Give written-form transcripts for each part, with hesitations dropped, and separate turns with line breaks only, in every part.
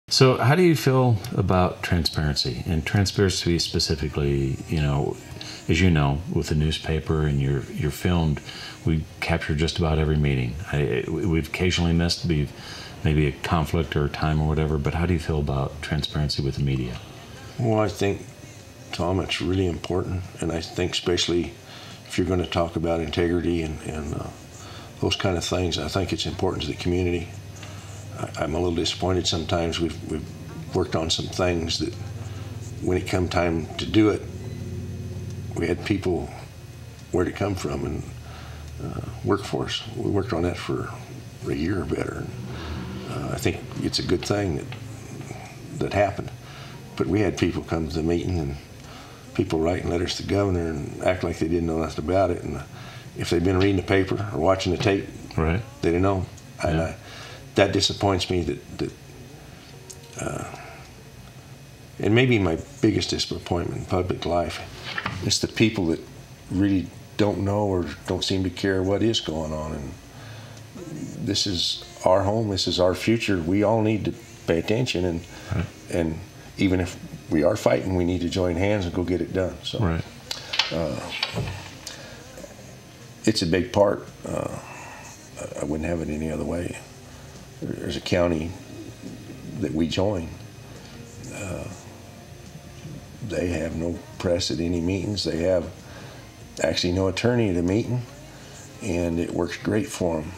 So how do you feel about transparency, and transparency specifically, as you know, with the newspaper and you're filmed, we capture just about every meeting. We've occasionally missed maybe a conflict or a time or whatever, but how do you feel about transparency with the media?
Well, I think, Tom, it's really important, and I think especially if you're going to talk about integrity and those kind of things, I think it's important to the community. I'm a little disappointed sometimes. We've worked on some things that when it come time to do it, we had people where to come from and workforce. We worked on that for a year or better. I think it's a good thing that happened. But we had people come to the meeting and people writing letters to the governor and act like they didn't know nothing about it. And if they'd been reading the paper or watching the tape,
right,
they didn't know.
Yeah.
That disappoints me. And maybe my biggest disappointment in public life is the people that really don't know or don't seem to care what is going on. And this is our home. This is our future. We all need to pay attention. And even if we are fighting, we need to join hands and go get it done. So,
right.
It's a big part. I wouldn't have it any other way. There's a county that we join. They have no press at any meetings. They have actually no attorney at a meeting, and it works great for them.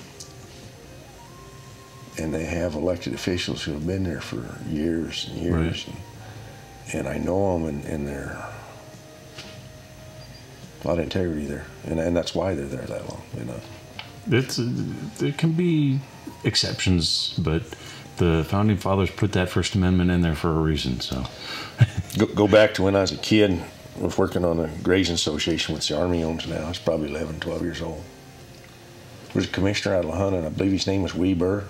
And they have elected officials who have been there for years and years,
right.
and I know them, and they're a lot of integrity there, and that's why they're there that long.
There can be exceptions, but the Founding Fathers put that First Amendment in there for a reason. So,
go back to when I was a kid. I was working on a grazing association, which the Army owns now. I was probably 11, 12 years old. There was a commissioner out of La Junta, and I believe his name was Weber.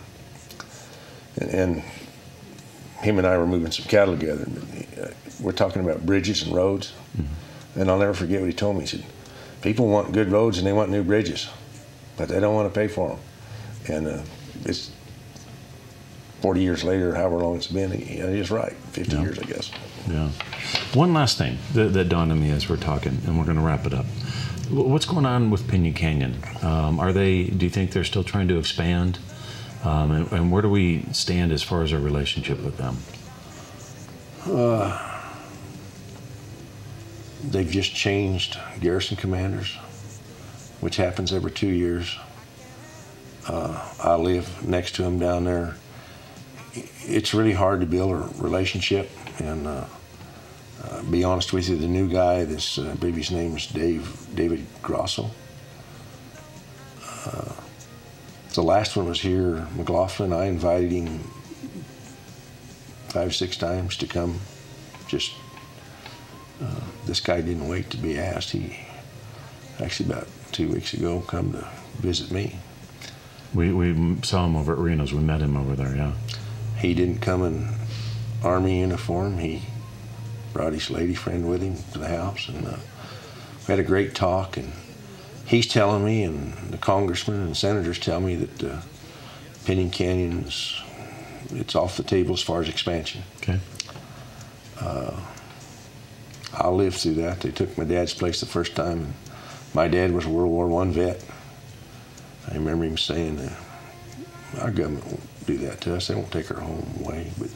And him and I were moving some cattle together. We're talking about bridges and roads. Mm-hmm. And I'll never forget what he told me. He said, people want good roads and they want new bridges, but they don't want to pay for them. And it's 40 years later, however long it's been, he's right, 50 years, I guess.
Yeah. One last thing that dawned on me as we're talking, and we're going to wrap it up. What's going on with Pinyon Canyon? Do you think they're still trying to expand? And where do we stand as far as our relationship with them?
They've just changed garrison commanders, which happens every 2 years. I live next to them down there. It's really hard to build a relationship, and be honest with you, the new guy, I believe his name is David Grosso. The last one was here, McLaughlin. I invited him 5 or 6 times to come. Just this guy didn't wait to be asked. He actually about 2 weeks ago come to visit me.
We saw him over at Reno's. We met him over there, yeah. He
didn't come in Army uniform. He brought his lady friend with him to the house, and we had a great talk. And he's telling me, and the congressmen and senators tell me that Pinyon Canyon it's off the table as far as expansion.
Okay.
I lived through that. They took my dad's place the first time. And my dad was a World War I vet. I remember him saying, our government won't do that to us. They won't take our home away. But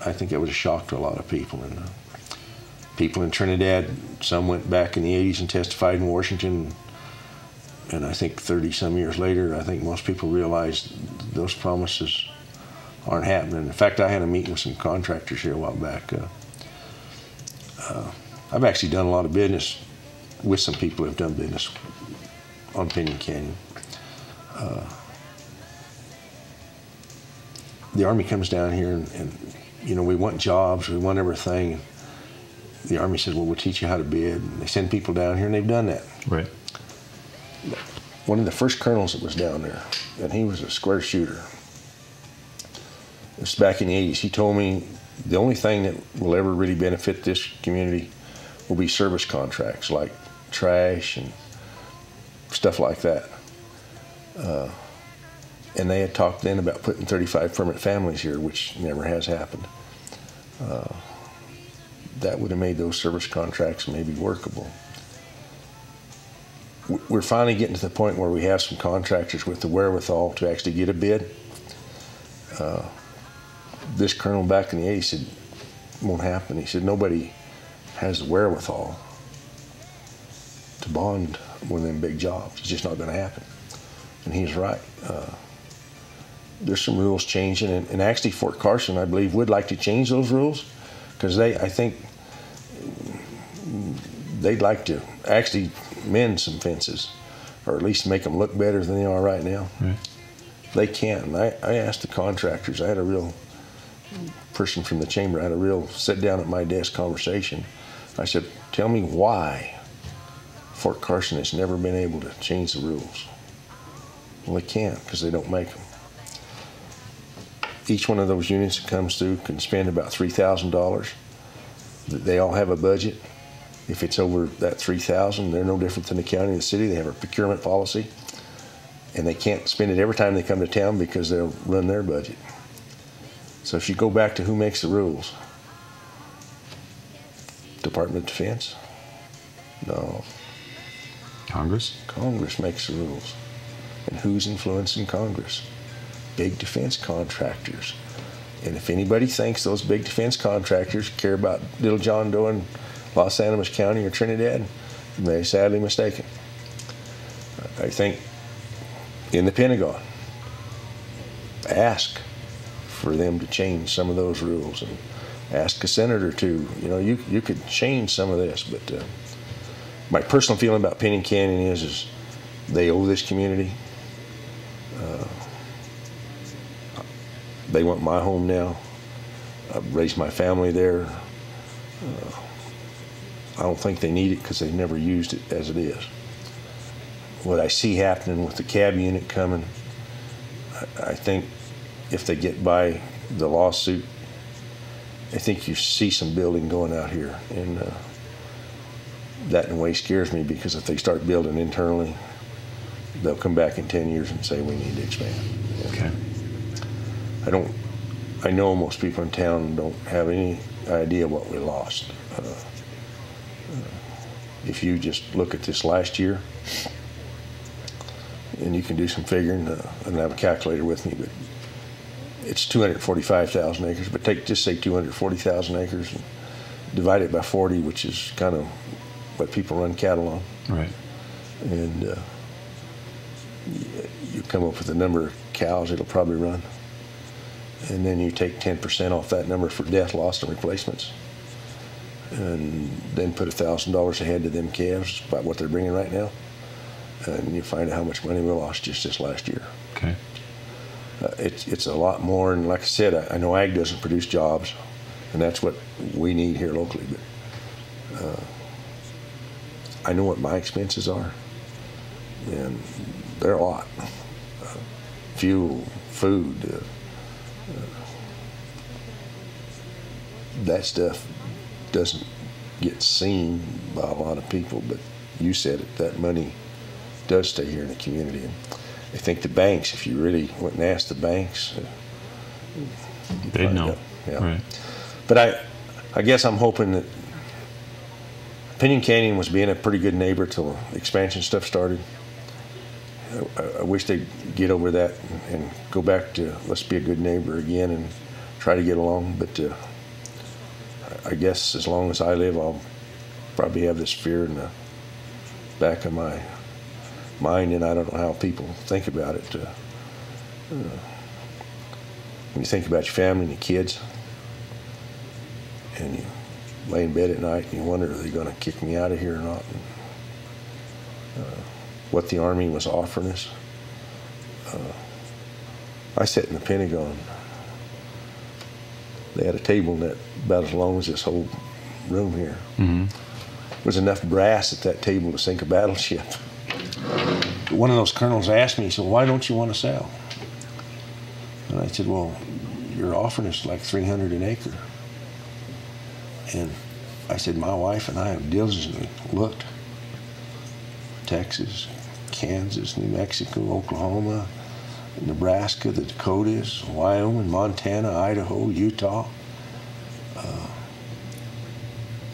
I think that was a shock to a lot of people. And people in Trinidad, some went back in the 80s and testified in Washington. And I think 30-some years later, I think most people realized those promises aren't happening. In fact, I had a meeting with some contractors here a while back. I've actually done a lot of business with some people who have done business on Pinyon Canyon. The Army comes down here and we want jobs, we want everything. The Army says, well, we'll teach you how to bid. And they send people down here, and they've done that.
Right.
One of the first colonels that was down there, and he was a square shooter. It was back in the 80s. He told me the only thing that will ever really benefit this community will be service contracts, like trash and stuff like that. And they had talked then about putting 35 permanent families here, which never has happened. That would have made those service contracts maybe workable. We're finally getting to the point where we have some contractors with the wherewithal to actually get a bid. This colonel back in the 80s said, won't happen. He said, nobody has the wherewithal to bond one of them big jobs. It's just not going to happen. And he's right. There's some rules changing, and actually Fort Carson, I believe, would like to change those rules, because I think they'd like to actually mend some fences, or at least make them look better than they are right now.
Right.
They can. And I asked the contractors. I had a real person from the chamber. I had a real sit down at my desk conversation. I said, tell me why Fort Carson has never been able to change the rules. Well, they can't, because they don't make them. Each one of those units that comes through can spend about $3,000. They all have a budget. If it's over that $3,000, they're no different than the county and the city. They have a procurement policy, and they can't spend it every time they come to town because they'll run their budget. So if you go back to who makes the rules, Department of Defense? No.
Congress?
Congress makes the rules. And who's influencing Congress? Big defense contractors. And if anybody thinks those big defense contractors care about Little John Doe in Los Animas County or Trinidad, they're sadly mistaken. I think in the Pentagon, ask for them to change some of those rules, and ask a senator to, you could change some of this. But my personal feeling about Pinyon Canyon is they owe this community. They want my home now. I've raised my family there. I don't think they need it because they've never used it as it is. What I see happening with the cab unit coming, I think if they get by the lawsuit, I think you see some building going out here. And that in a way scares me, because if they start building internally, they'll come back in 10 years and say we need to expand.
Okay.
I know most people in town don't have any idea what we lost. If you just look at this last year, and you can do some figuring, I don't have a calculator with me, but it's 245,000 acres, but just say 240,000 acres and divide it by 40, which is kind of what people run cattle on.
Right.
And you come up with the number of cows it'll probably run. And then you take 10% off that number for death, loss, and replacements. And then put $1,000 ahead to them calves, about what they're bringing right now. And you find out how much money we lost just this last year.
Okay.
It's a lot more, and like I said, I know ag doesn't produce jobs, and that's what we need here locally. But I know what my expenses are, and they're a lot. Fuel, food, that stuff doesn't get seen by a lot of people, but you said it, that money does stay here in the community. And I think the banks, if you really went and asked the banks,
they'd know.
Yeah.
Right.
But I guess I'm hoping that Pinyon Canyon was being a pretty good neighbor till the expansion stuff started. I wish they'd get over that and go back to let's be a good neighbor again and try to get along. But I guess as long as I live, I'll probably have this fear in the back of my mind, and I don't know how people think about it. When you think about your family and your kids, and you lay in bed at night and you wonder, are they going to kick me out of here or not? And, what the Army was offering us. I sat in the Pentagon. They had a table net about as long as this whole room here. Mm-hmm. There was enough brass at that table to sink a battleship. One of those colonels asked me, he said, why don't you want to sell? And I said, well, you're offering us like $300 an acre. And I said, my wife and I have diligently looked. Texas, Kansas, New Mexico, Oklahoma, Nebraska, the Dakotas, Wyoming, Montana, Idaho, Utah.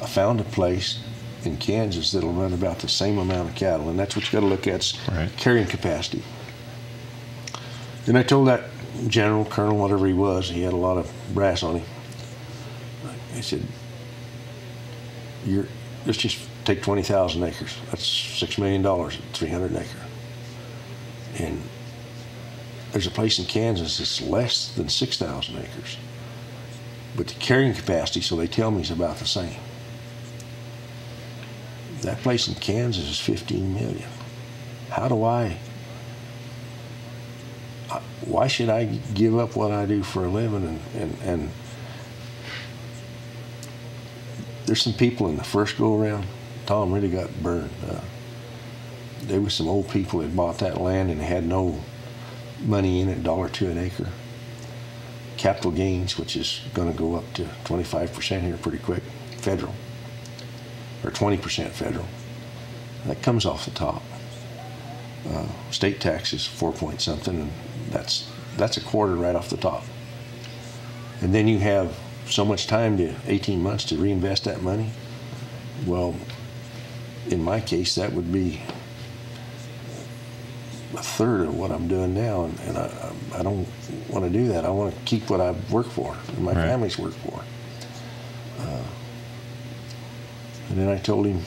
I found a place in Kansas that'll run about the same amount of cattle, and that's what you got to look at, carrying capacity. And I told that general, colonel, whatever he was, he had a lot of brass on him. I said, let's just take 20,000 acres. That's $6 million at 300 an acre. And there's a place in Kansas that's less than 6,000 acres. But the carrying capacity, so they tell me, is about the same. That place in Kansas is 15 million. How do why should I give up what I do for a living? And there's some people in the first go around, Tom really got burned. There was some old people that bought that land and had no money in it, $1.02 an acre. Capital gains, which is going to go up to 25% here pretty quick, federal, or 20% federal. That comes off the top. State tax is 4 point something, and that's a quarter right off the top. And then you have so much time, to 18 months, to reinvest that money. Well, in my case, that would be a third of what I'm doing now, and I don't want to do that. I want to keep what I've worked for and my family's worked for. And then I told him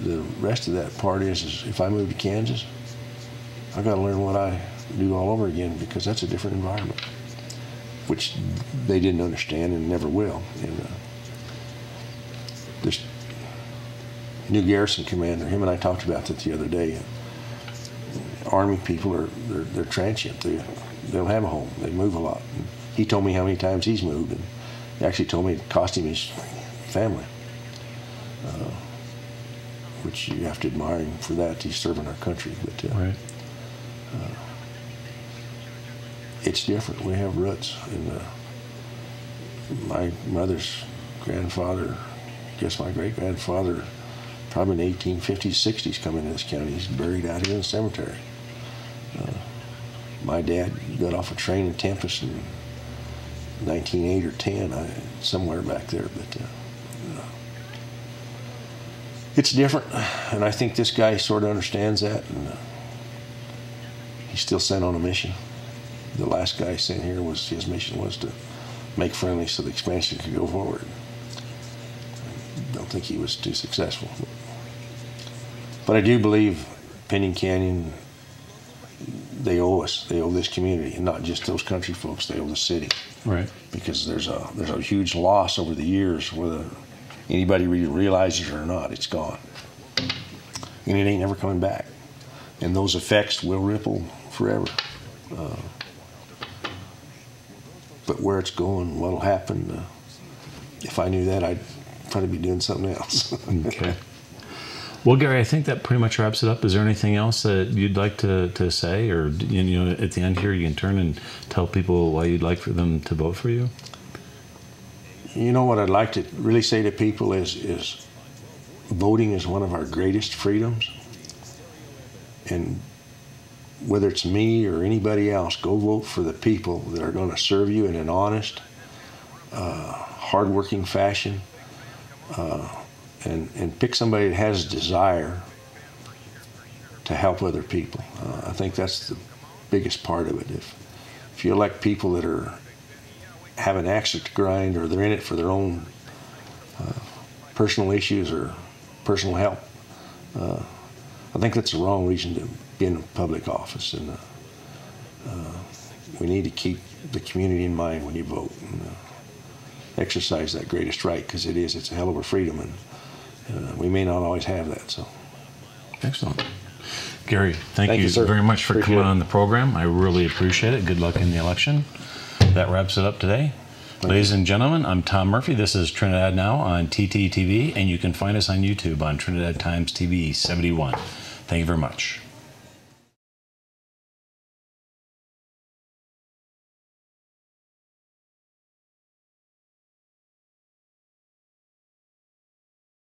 the rest of that part is if I move to Kansas, I got to learn what I do all over again, because that's a different environment, which they didn't understand and never will. And this new garrison commander, him and I talked about that the other day. Army people they're transient. They don't have a home. They move a lot. And he told me how many times he's moved, and he actually told me it cost him his family, which you have to admire him for that. He's serving our country, but it's different. We have roots, and my mother's grandfather, I guess my great grandfather, probably in the 1850s, 60s, come into this county. He's buried out here in the cemetery. My dad got off a train in Tempest in 1908 or 10, somewhere back there. But it's different, and I think this guy sort of understands that, and he's still sent on a mission. The last guy sent here, his mission was to make friendly so the expansion could go forward. I don't think he was too successful. But I do believe Pinyon Canyon, they owe us. They owe this community, and not just those country folks. They owe the city. Right. Because there's a huge loss over the years, whether anybody really realizes it or not. It's gone, and it ain't never coming back. And those effects will ripple forever. But where it's going, what'll happen? If I knew that, I'd probably be doing something else.
Okay. Well, Gary, I think that pretty much wraps it up. Is there anything else that you'd like to say, or at the end here, you can turn and tell people why you'd like for them to vote for you?
You know what I'd like to really say to people is voting is one of our greatest freedoms, and whether it's me or anybody else, go vote for the people that are going to serve you in an honest, hardworking fashion. And pick somebody that has a desire to help other people. I think that's the biggest part of it. If you elect people that have an axe to grind, or they're in it for their own personal issues or personal help, I think that's the wrong reason to be in a public office. And we need to keep the community in mind when you vote, and exercise that greatest right, because it's a hell of a freedom, and we may not always have that. So,
excellent, Gary. Thank you very much for coming on the program. I really appreciate it. Good luck in the election. That wraps it up today. Ladies and gentlemen, I'm Tom Murphy. This is Trinidad Now on TTTV, and you can find us on YouTube on Trinidad Times TV 71. Thank you very much.